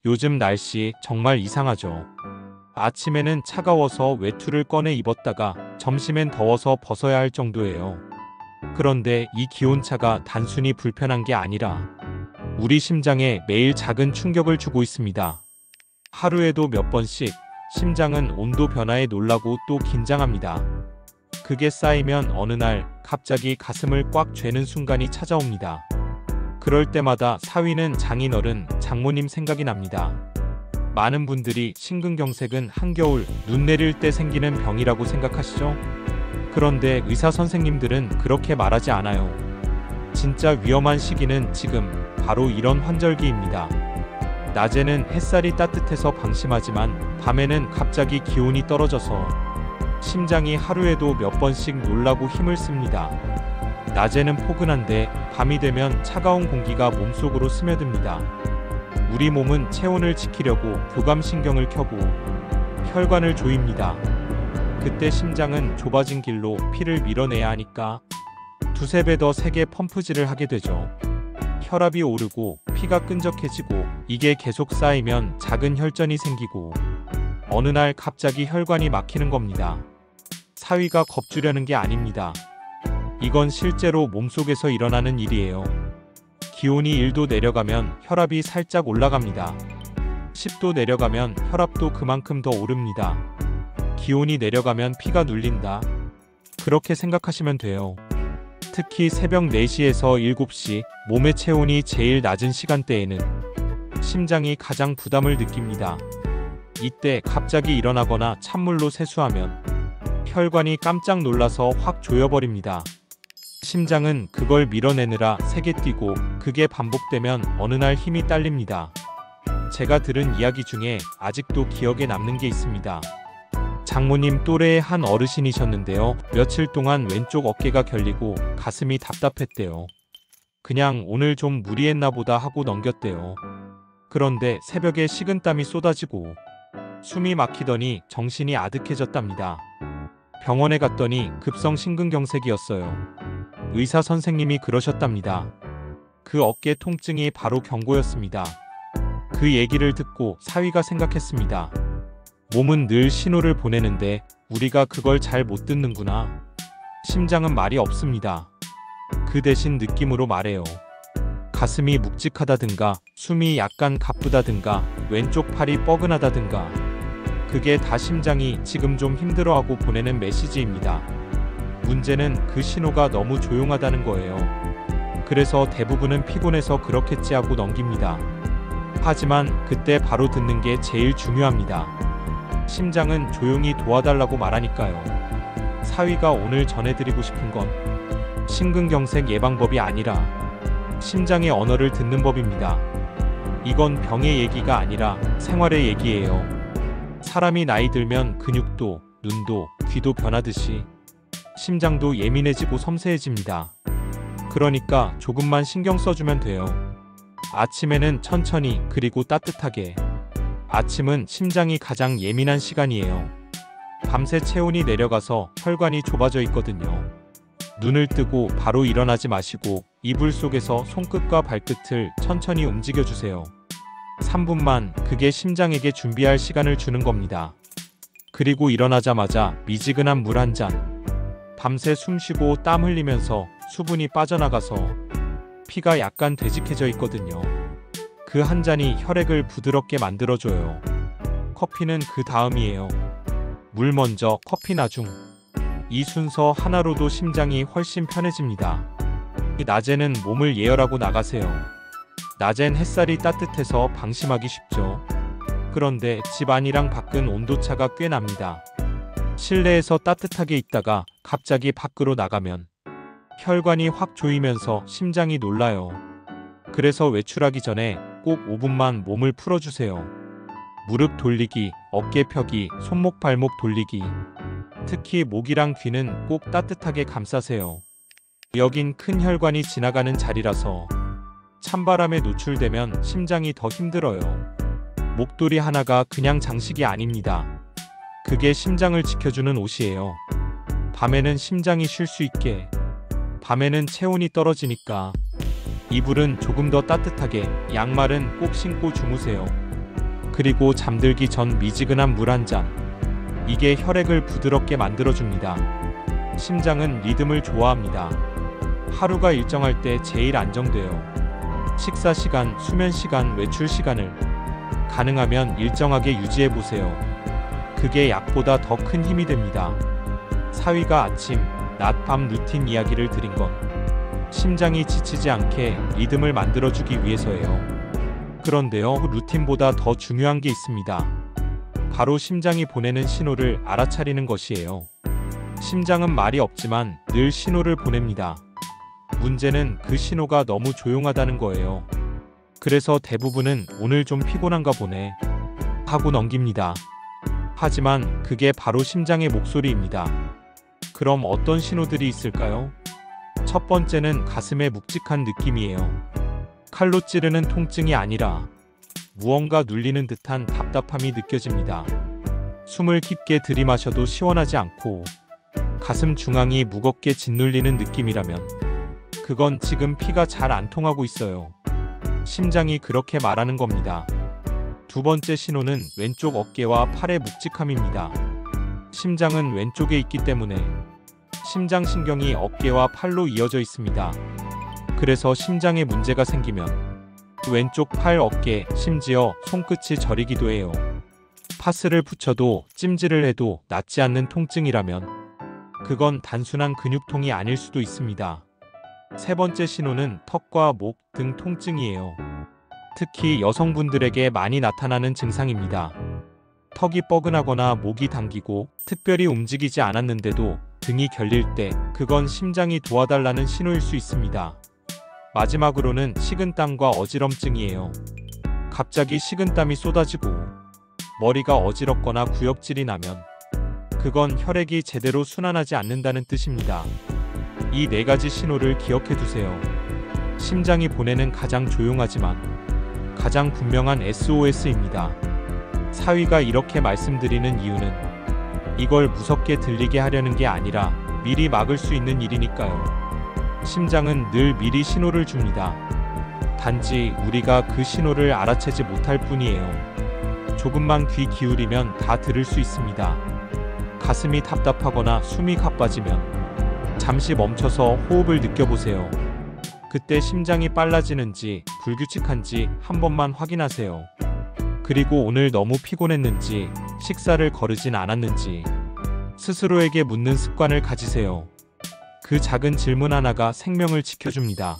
요즘 날씨 정말 이상하죠. 아침에는 차가워서 외투를 꺼내 입었다가 점심엔 더워서 벗어야 할 정도예요. 그런데 이 기온차가 단순히 불편한 게 아니라 우리 심장에 매일 작은 충격을 주고 있습니다. 하루에도 몇 번씩 심장은 온도 변화에 놀라고 또 긴장합니다. 그게 쌓이면 어느 날 갑자기 가슴을 꽉 쥐는 순간이 찾아옵니다. 그럴 때마다 사위는 장인어른, 장모님 생각이 납니다. 많은 분들이 심근경색은 한겨울 눈 내릴 때 생기는 병이라고 생각하시죠? 그런데 의사 선생님들은 그렇게 말하지 않아요. 진짜 위험한 시기는 지금 바로 이런 환절기입니다. 낮에는 햇살이 따뜻해서 방심하지만 밤에는 갑자기 기온이 떨어져서 심장이 하루에도 몇 번씩 놀라고 힘을 씁니다. 낮에는 포근한데 밤이 되면 차가운 공기가 몸속으로 스며듭니다. 우리 몸은 체온을 지키려고 교감신경을 켜고 혈관을 조입니다. 그때 심장은 좁아진 길로 피를 밀어내야 하니까 두세 배 더 세게 펌프질을 하게 되죠. 혈압이 오르고 피가 끈적해지고 이게 계속 쌓이면 작은 혈전이 생기고 어느 날 갑자기 혈관이 막히는 겁니다. 사위가 겁주려는 게 아닙니다. 이건 실제로 몸속에서 일어나는 일이에요. 기온이 1도 내려가면 혈압이 살짝 올라갑니다. 10도 내려가면 혈압도 그만큼 더 오릅니다. 기온이 내려가면 피가 눌린다. 그렇게 생각하시면 돼요. 특히 새벽 4시에서 7시 몸의 체온이 제일 낮은 시간대에는 심장이 가장 부담을 느낍니다. 이때 갑자기 일어나거나 찬물로 세수하면 혈관이 깜짝 놀라서 확 조여버립니다. 심장은 그걸 밀어내느라 세게 뛰고 그게 반복되면 어느 날 힘이 딸립니다. 제가 들은 이야기 중에 아직도 기억에 남는 게 있습니다. 장모님 또래의 한 어르신이셨는데요. 며칠 동안 왼쪽 어깨가 결리고 가슴이 답답했대요. 그냥 오늘 좀 무리했나 보다 하고 넘겼대요. 그런데 새벽에 식은땀이 쏟아지고 숨이 막히더니 정신이 아득해졌답니다. 병원에 갔더니 급성 심근경색이었어요. 의사 선생님이 그러셨답니다. 그 어깨 통증이 바로 경고였습니다. 그 얘기를 듣고 사위가 생각했습니다. 몸은 늘 신호를 보내는데 우리가 그걸 잘 못 듣는구나. 심장은 말이 없습니다. 그 대신 느낌으로 말해요. 가슴이 묵직하다든가 숨이 약간 가쁘다든가 왼쪽 팔이 뻐근하다든가 그게 다 심장이 지금 좀 힘들어하고 보내는 메시지입니다. 문제는 그 신호가 너무 조용하다는 거예요. 그래서 대부분은 피곤해서 그렇겠지 하고 넘깁니다. 하지만 그때 바로 듣는 게 제일 중요합니다. 심장은 조용히 도와달라고 말하니까요. 사위가 오늘 전해드리고 싶은 건 심근경색 예방법이 아니라 심장의 언어를 듣는 법입니다. 이건 병의 얘기가 아니라 생활의 얘기예요. 사람이 나이 들면 근육도, 눈도, 귀도 변하듯이 심장도 예민해지고 섬세해집니다. 그러니까 조금만 신경 써주면 돼요. 아침에는 천천히 그리고 따뜻하게. 아침은 심장이 가장 예민한 시간이에요. 밤새 체온이 내려가서 혈관이 좁아져 있거든요. 눈을 뜨고 바로 일어나지 마시고 이불 속에서 손끝과 발끝을 천천히 움직여주세요. 3분만 그게 심장에게 준비할 시간을 주는 겁니다. 그리고 일어나자마자 미지근한 물 한 잔. 밤새 숨쉬고 땀 흘리면서 수분이 빠져나가서 피가 약간 되직해져 있거든요. 그 한 잔이 혈액을 부드럽게 만들어줘요. 커피는 그 다음이에요. 물 먼저, 커피 나중. 이 순서 하나로도 심장이 훨씬 편해집니다. 낮에는 몸을 예열하고 나가세요. 낮엔 햇살이 따뜻해서 방심하기 쉽죠. 그런데 집 안이랑 밖은 온도차가 꽤 납니다. 실내에서 따뜻하게 있다가 갑자기 밖으로 나가면 혈관이 확 조이면서 심장이 놀라요. 그래서 외출하기 전에 꼭 5분만 몸을 풀어주세요. 무릎 돌리기, 어깨 펴기, 손목 발목 돌리기. 특히 목이랑 귀는 꼭 따뜻하게 감싸세요. 여긴 큰 혈관이 지나가는 자리라서 찬바람에 노출되면 심장이 더 힘들어요. 목도리 하나가 그냥 장식이 아닙니다. 그게 심장을 지켜주는 옷이에요. 밤에는 심장이 쉴 수 있게, 밤에는 체온이 떨어지니까 이불은 조금 더 따뜻하게, 양말은 꼭 신고 주무세요. 그리고 잠들기 전 미지근한 물 한 잔. 이게 혈액을 부드럽게 만들어줍니다. 심장은 리듬을 좋아합니다. 하루가 일정할 때 제일 안정돼요. 식사 시간, 수면 시간, 외출 시간을 가능하면 일정하게 유지해보세요. 그게 약보다 더 큰 힘이 됩니다. 사위가 아침, 낮, 밤 루틴 이야기를 드린 건 심장이 지치지 않게 리듬을 만들어주기 위해서예요. 그런데요, 루틴보다 더 중요한 게 있습니다. 바로 심장이 보내는 신호를 알아차리는 것이에요. 심장은 말이 없지만 늘 신호를 보냅니다. 문제는 그 신호가 너무 조용하다는 거예요. 그래서 대부분은 오늘 좀 피곤한가 보네 하고 넘깁니다. 하지만 그게 바로 심장의 목소리입니다. 그럼 어떤 신호들이 있을까요? 첫 번째는 가슴의 묵직한 느낌이에요. 칼로 찌르는 통증이 아니라 무언가 눌리는 듯한 답답함이 느껴집니다. 숨을 깊게 들이마셔도 시원하지 않고 가슴 중앙이 무겁게 짓눌리는 느낌이라면 그건 지금 피가 잘 안 통하고 있어요. 심장이 그렇게 말하는 겁니다. 두 번째 신호는 왼쪽 어깨와 팔의 묵직함입니다. 심장은 왼쪽에 있기 때문에 심장신경이 어깨와 팔로 이어져 있습니다. 그래서 심장에 문제가 생기면 왼쪽 팔, 어깨, 심지어 손끝이 저리기도 해요. 파스를 붙여도 찜질을 해도 낫지 않는 통증이라면 그건 단순한 근육통이 아닐 수도 있습니다. 세 번째 신호는 턱과 목 등 통증이에요. 특히 여성분들에게 많이 나타나는 증상입니다. 턱이 뻐근하거나 목이 당기고 특별히 움직이지 않았는데도 등이 결릴 때 그건 심장이 도와달라는 신호일 수 있습니다. 마지막으로는 식은땀과 어지럼증이에요. 갑자기 식은땀이 쏟아지고 머리가 어지럽거나 구역질이 나면 그건 혈액이 제대로 순환하지 않는다는 뜻입니다. 이 네 가지 신호를 기억해 두세요. 심장이 보내는 가장 조용하지만 가장 분명한 SOS입니다. 사위가 이렇게 말씀드리는 이유는 이걸 무섭게 들리게 하려는 게 아니라 미리 막을 수 있는 일이니까요. 심장은 늘 미리 신호를 줍니다. 단지 우리가 그 신호를 알아채지 못할 뿐이에요. 조금만 귀 기울이면 다 들을 수 있습니다. 가슴이 답답하거나 숨이 가빠지면 잠시 멈춰서 호흡을 느껴보세요. 그때 심장이 빨라지는지 불규칙한지 한 번만 확인하세요. 그리고 오늘 너무 피곤했는지 식사를 거르진 않았는지 스스로에게 묻는 습관을 가지세요. 그 작은 질문 하나가 생명을 지켜줍니다.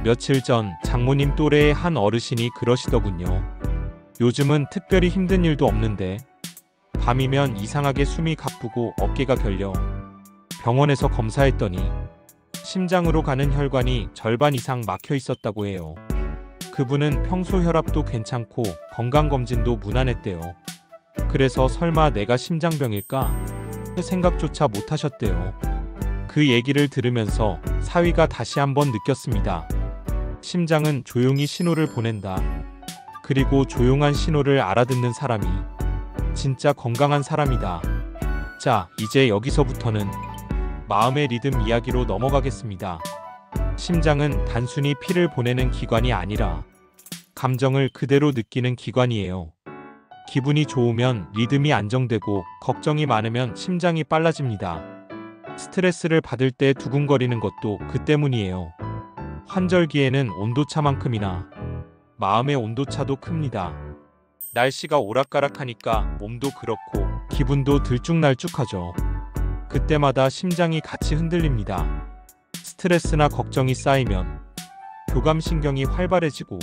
며칠 전 장모님 또래의 한 어르신이 그러시더군요. 요즘은 특별히 힘든 일도 없는데 밤이면 이상하게 숨이 가쁘고 어깨가 결려. 병원에서 검사했더니 심장으로 가는 혈관이 절반 이상 막혀 있었다고 해요. 그분은 평소 혈압도 괜찮고 건강검진도 무난했대요. 그래서 설마 내가 심장병일까? 생각조차 못하셨대요. 그 얘기를 들으면서 사위가 다시 한번 느꼈습니다. 심장은 조용히 신호를 보낸다. 그리고 조용한 신호를 알아듣는 사람이 진짜 건강한 사람이다. 자, 이제 여기서부터는 마음의 리듬 이야기로 넘어가겠습니다. 심장은 단순히 피를 보내는 기관이 아니라 감정을 그대로 느끼는 기관이에요. 기분이 좋으면 리듬이 안정되고 걱정이 많으면 심장이 빨라집니다. 스트레스를 받을 때 두근거리는 것도 그 때문이에요. 환절기에는 온도차만큼이나 마음의 온도차도 큽니다. 날씨가 오락가락하니까 몸도 그렇고 기분도 들쭉날쭉하죠. 그때마다 심장이 같이 흔들립니다. 스트레스나 걱정이 쌓이면 교감신경이 활발해지고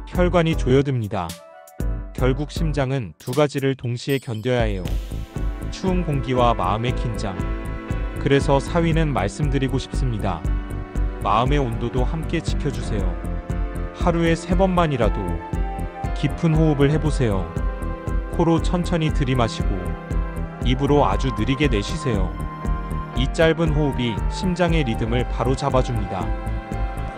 혈관이 조여듭니다. 결국 심장은 두 가지를 동시에 견뎌야 해요. 추운 공기와 마음의 긴장. 그래서 사위는 말씀드리고 싶습니다. 마음의 온도도 함께 지켜주세요. 하루에 3번만이라도 깊은 호흡을 해보세요. 코로 천천히 들이마시고 입으로 아주 느리게 내쉬세요. 이 짧은 호흡이 심장의 리듬을 바로 잡아줍니다.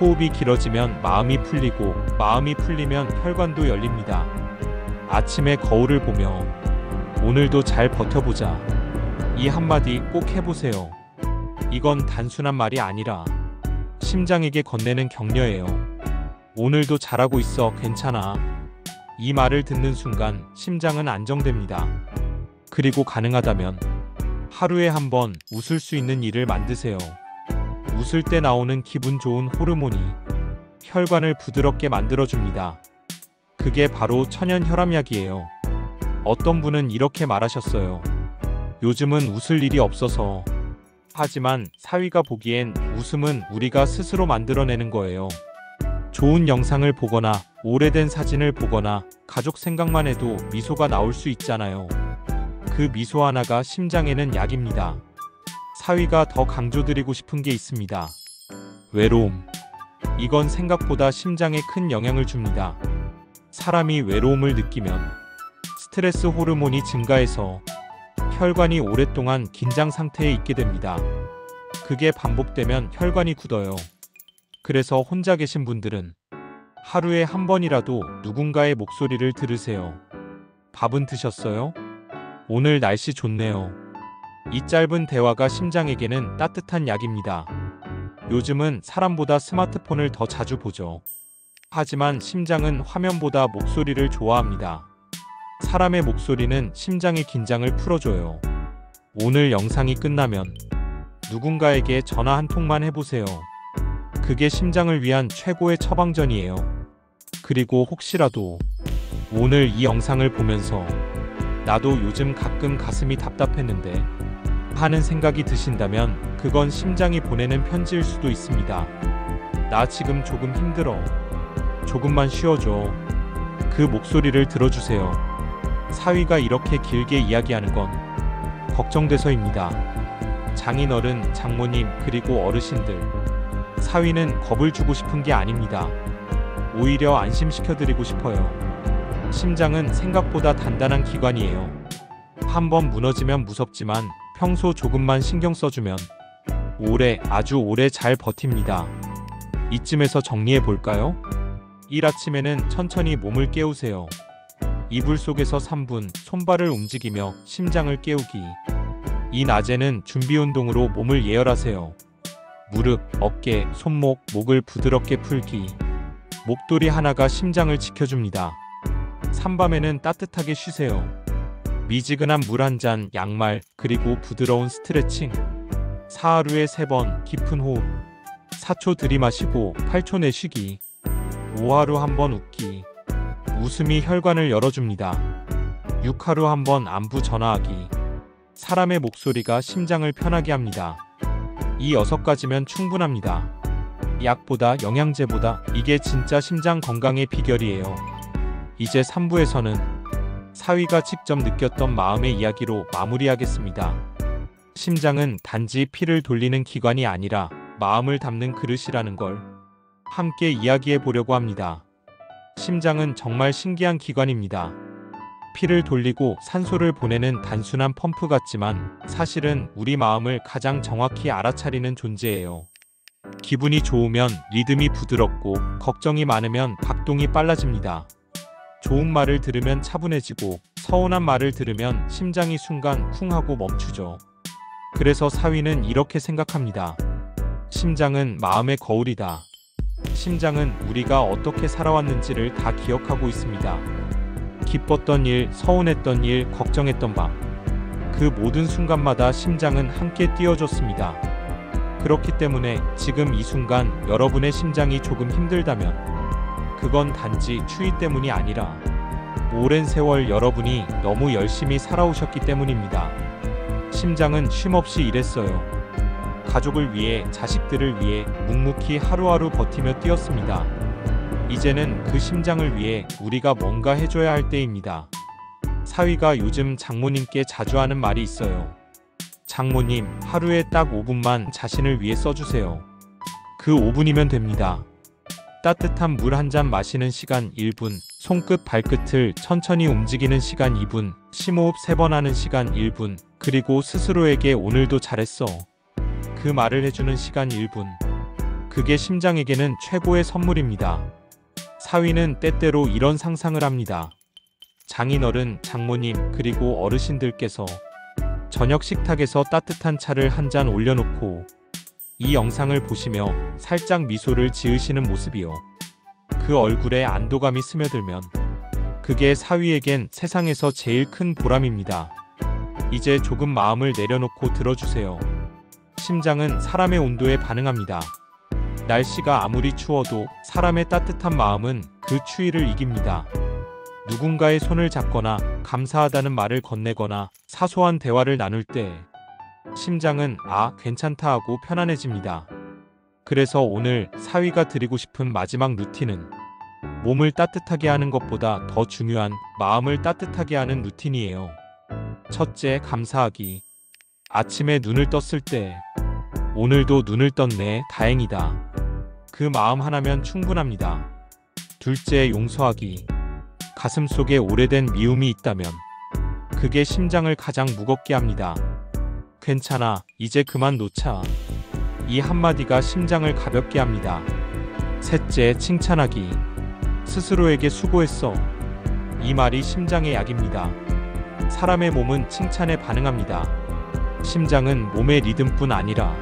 호흡이 길어지면 마음이 풀리고 마음이 풀리면 혈관도 열립니다. 아침에 거울을 보며 오늘도 잘 버텨보자. 이 한마디 꼭 해보세요. 이건 단순한 말이 아니라 심장에게 건네는 격려예요. 오늘도 잘하고 있어. 괜찮아. 이 말을 듣는 순간 심장은 안정됩니다. 그리고 가능하다면 하루에 한 번 웃을 수 있는 일을 만드세요. 웃을 때 나오는 기분 좋은 호르몬이 혈관을 부드럽게 만들어줍니다. 그게 바로 천연 혈압약이에요. 어떤 분은 이렇게 말하셨어요. 요즘은 웃을 일이 없어서. 하지만 사위가 보기엔 웃음은 우리가 스스로 만들어내는 거예요. 좋은 영상을 보거나 오래된 사진을 보거나 가족 생각만 해도 미소가 나올 수 있잖아요. 그 미소 하나가 심장에는 약입니다. 사위가 더 강조드리고 싶은 게 있습니다. 외로움. 이건 생각보다 심장에 큰 영향을 줍니다. 사람이 외로움을 느끼면 스트레스 호르몬이 증가해서 혈관이 오랫동안 긴장 상태에 있게 됩니다. 그게 반복되면 혈관이 굳어요. 그래서 혼자 계신 분들은 하루에 한 번이라도 누군가의 목소리를 들으세요. 밥은 드셨어요? 오늘 날씨 좋네요. 이 짧은 대화가 심장에게는 따뜻한 약입니다. 요즘은 사람보다 스마트폰을 더 자주 보죠. 하지만 심장은 화면보다 목소리를 좋아합니다. 사람의 목소리는 심장의 긴장을 풀어줘요. 오늘 영상이 끝나면 누군가에게 전화 한 통만 해보세요. 그게 심장을 위한 최고의 처방전이에요. 그리고 혹시라도 오늘 이 영상을 보면서 나도 요즘 가끔 가슴이 답답했는데 하는 생각이 드신다면 그건 심장이 보내는 편지일 수도 있습니다. 나 지금 조금 힘들어. 조금만 쉬어줘. 그 목소리를 들어주세요. 사위가 이렇게 길게 이야기하는 건 걱정돼서입니다. 장인어른, 장모님, 그리고 어르신들. 사위는 겁을 주고 싶은 게 아닙니다. 오히려 안심시켜드리고 싶어요. 심장은 생각보다 단단한 기관이에요. 한번 무너지면 무섭지만 평소 조금만 신경 써주면 오래, 아주 오래 잘 버팁니다. 이쯤에서 정리해 볼까요? 일 아침에는 천천히 몸을 깨우세요. 이불 속에서 3분 손발을 움직이며 심장을 깨우기. 이 낮에는 준비 운동으로 몸을 예열하세요. 무릎, 어깨, 손목, 목을 부드럽게 풀기. 목도리 하나가 심장을 지켜줍니다. 삼밤에는 따뜻하게 쉬세요. 미지근한 물 한 잔, 양말, 그리고 부드러운 스트레칭. 하루에 3번 깊은 호흡. 4초 들이마시고 8초 내쉬기. 5하루 한 번 웃기. 웃음이 혈관을 열어줍니다. 6하루 한 번 안부 전화하기. 사람의 목소리가 심장을 편하게 합니다. 이 6가지면 충분합니다. 약보다 영양제보다 이게 진짜 심장 건강의 비결이에요. 이제 3부에서는 사위가 직접 느꼈던 마음의 이야기로 마무리하겠습니다. 심장은 단지 피를 돌리는 기관이 아니라 마음을 담는 그릇이라는 걸 함께 이야기해 보려고 합니다. 심장은 정말 신기한 기관입니다. 피를 돌리고 산소를 보내는 단순한 펌프 같지만 사실은 우리 마음을 가장 정확히 알아차리는 존재예요. 기분이 좋으면 리듬이 부드럽고 걱정이 많으면 박동이 빨라집니다. 좋은 말을 들으면 차분해지고 서운한 말을 들으면 심장이 순간 쿵 하고 멈추죠. 그래서 사위는 이렇게 생각합니다. 심장은 마음의 거울이다. 심장은 우리가 어떻게 살아왔는지를 다 기억하고 있습니다. 기뻤던 일, 서운했던 일, 걱정했던 밤. 그 모든 순간마다 심장은 함께 뛰어줬습니다. 그렇기 때문에 지금 이 순간 여러분의 심장이 조금 힘들다면 그건 단지 추위 때문이 아니라 오랜 세월 여러분이 너무 열심히 살아오셨기 때문입니다. 심장은 쉼없이 일했어요. 가족을 위해, 자식들을 위해 묵묵히 하루하루 버티며 뛰었습니다. 이제는 그 심장을 위해 우리가 뭔가 해줘야 할 때입니다. 사위가 요즘 장모님께 자주 하는 말이 있어요. 장모님, 하루에 딱 5분만 자신을 위해 써주세요. 그 5분이면 됩니다. 따뜻한 물 한 잔 마시는 시간 1분, 손끝 발끝을 천천히 움직이는 시간 2분, 심호흡 3번 하는 시간 1분, 그리고 스스로에게 오늘도 잘했어. 그 말을 해주는 시간 1분. 그게 심장에게는 최고의 선물입니다. 사위는 때때로 이런 상상을 합니다. 장인어른, 장모님, 그리고 어르신들께서 저녁 식탁에서 따뜻한 차를 한 잔 올려놓고 이 영상을 보시며 살짝 미소를 지으시는 모습이요. 그 얼굴에 안도감이 스며들면 그게 사위에겐 세상에서 제일 큰 보람입니다. 이제 조금 마음을 내려놓고 들어주세요. 심장은 사람의 온도에 반응합니다. 날씨가 아무리 추워도 사람의 따뜻한 마음은 그 추위를 이깁니다. 누군가의 손을 잡거나 감사하다는 말을 건네거나 사소한 대화를 나눌 때 심장은 아, 괜찮다 하고 편안해집니다. 그래서 오늘 사위가 드리고 싶은 마지막 루틴은 몸을 따뜻하게 하는 것보다 더 중요한 마음을 따뜻하게 하는 루틴이에요. 첫째, 감사하기. 아침에 눈을 떴을 때 오늘도 눈을 떴네, 다행이다. 그 마음 하나면 충분합니다. 둘째, 용서하기. 가슴 속에 오래된 미움이 있다면 그게 심장을 가장 무겁게 합니다. 괜찮아, 이제 그만 놓자. 이 한마디가 심장을 가볍게 합니다. 셋째, 칭찬하기. 스스로에게 수고했어. 이 말이 심장의 약입니다. 사람의 몸은 칭찬에 반응합니다. 심장은 몸의 리듬뿐 아니라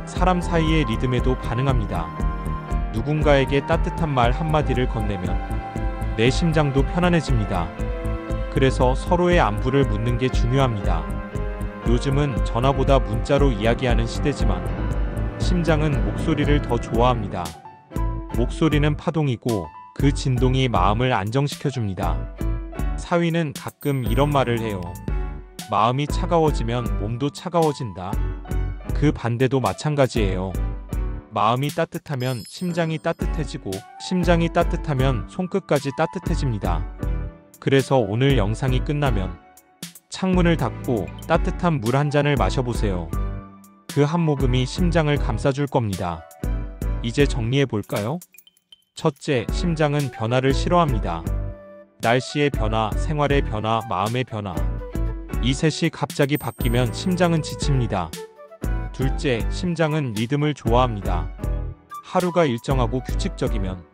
사람 사이의 리듬에도 반응합니다. 누군가에게 따뜻한 말 한마디를 건네면 내 심장도 편안해집니다. 그래서 서로의 안부를 묻는 게 중요합니다. 요즘은 전화보다 문자로 이야기하는 시대지만 심장은 목소리를 더 좋아합니다. 목소리는 파동이고 그 진동이 마음을 안정시켜줍니다. 사위는 가끔 이런 말을 해요. 마음이 차가워지면 몸도 차가워진다. 그 반대도 마찬가지예요. 마음이 따뜻하면 심장이 따뜻해지고 심장이 따뜻하면 손끝까지 따뜻해집니다. 그래서 오늘 영상이 끝나면 창문을 닫고 따뜻한 물 한 잔을 마셔보세요. 그 한 모금이 심장을 감싸줄 겁니다. 이제 정리해 볼까요? 첫째, 심장은 변화를 싫어합니다. 날씨의 변화, 생활의 변화, 마음의 변화. 이 셋이 갑자기 바뀌면 심장은 지칩니다. 둘째, 심장은 리듬을 좋아합니다. 하루가 일정하고 규칙적이면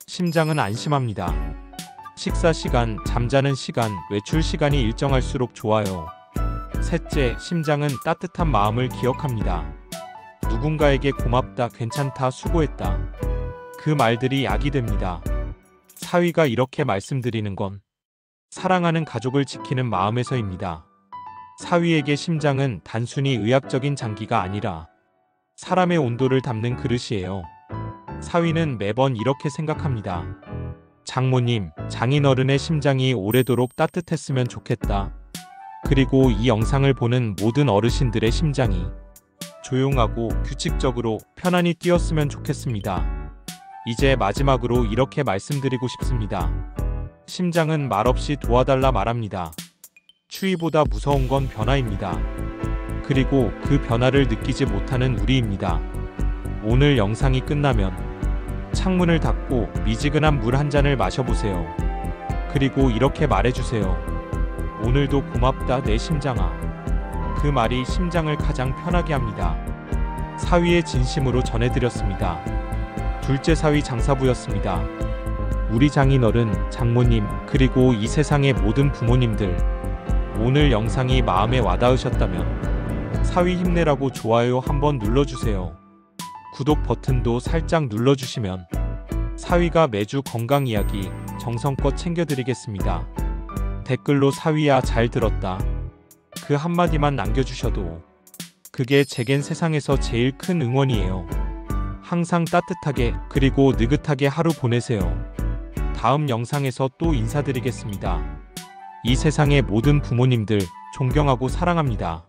심장은 안심합니다. 식사 시간, 잠자는 시간, 외출 시간이 일정할수록 좋아요. 셋째, 심장은 따뜻한 마음을 기억합니다. 누군가에게 고맙다, 괜찮다, 수고했다. 그 말들이 약이 됩니다. 사위가 이렇게 말씀드리는 건 사랑하는 가족을 지키는 마음에서입니다. 사위에게 심장은 단순히 의학적인 장기가 아니라 사람의 온도를 담는 그릇이에요. 사위는 매번 이렇게 생각합니다. 장모님, 장인어른의 심장이 오래도록 따뜻했으면 좋겠다. 그리고 이 영상을 보는 모든 어르신들의 심장이 조용하고 규칙적으로 편안히 뛰었으면 좋겠습니다. 이제 마지막으로 이렇게 말씀드리고 싶습니다. 심장은 말없이 도와달라 말합니다. 추위보다 무서운 건 변화입니다. 그리고 그 변화를 느끼지 못하는 우리입니다. 오늘 영상이 끝나면 창문을 닫고 미지근한 물 한 잔을 마셔보세요. 그리고 이렇게 말해주세요. 오늘도 고맙다, 내 심장아. 그 말이 심장을 가장 편하게 합니다. 사위의 진심으로 전해드렸습니다. 둘째 사위 장사부였습니다. 우리 장인어른, 장모님, 그리고 이 세상의 모든 부모님들, 오늘 영상이 마음에 와닿으셨다면 사위 힘내라고 좋아요 한번 눌러주세요. 구독 버튼도 살짝 눌러주시면 사위가 매주 건강 이야기 정성껏 챙겨드리겠습니다. 댓글로 사위야 잘 들었다. 그 한마디만 남겨주셔도 그게 제겐 세상에서 제일 큰 응원이에요. 항상 따뜻하게 그리고 느긋하게 하루 보내세요. 다음 영상에서 또 인사드리겠습니다. 이 세상의 모든 부모님들 존경하고 사랑합니다.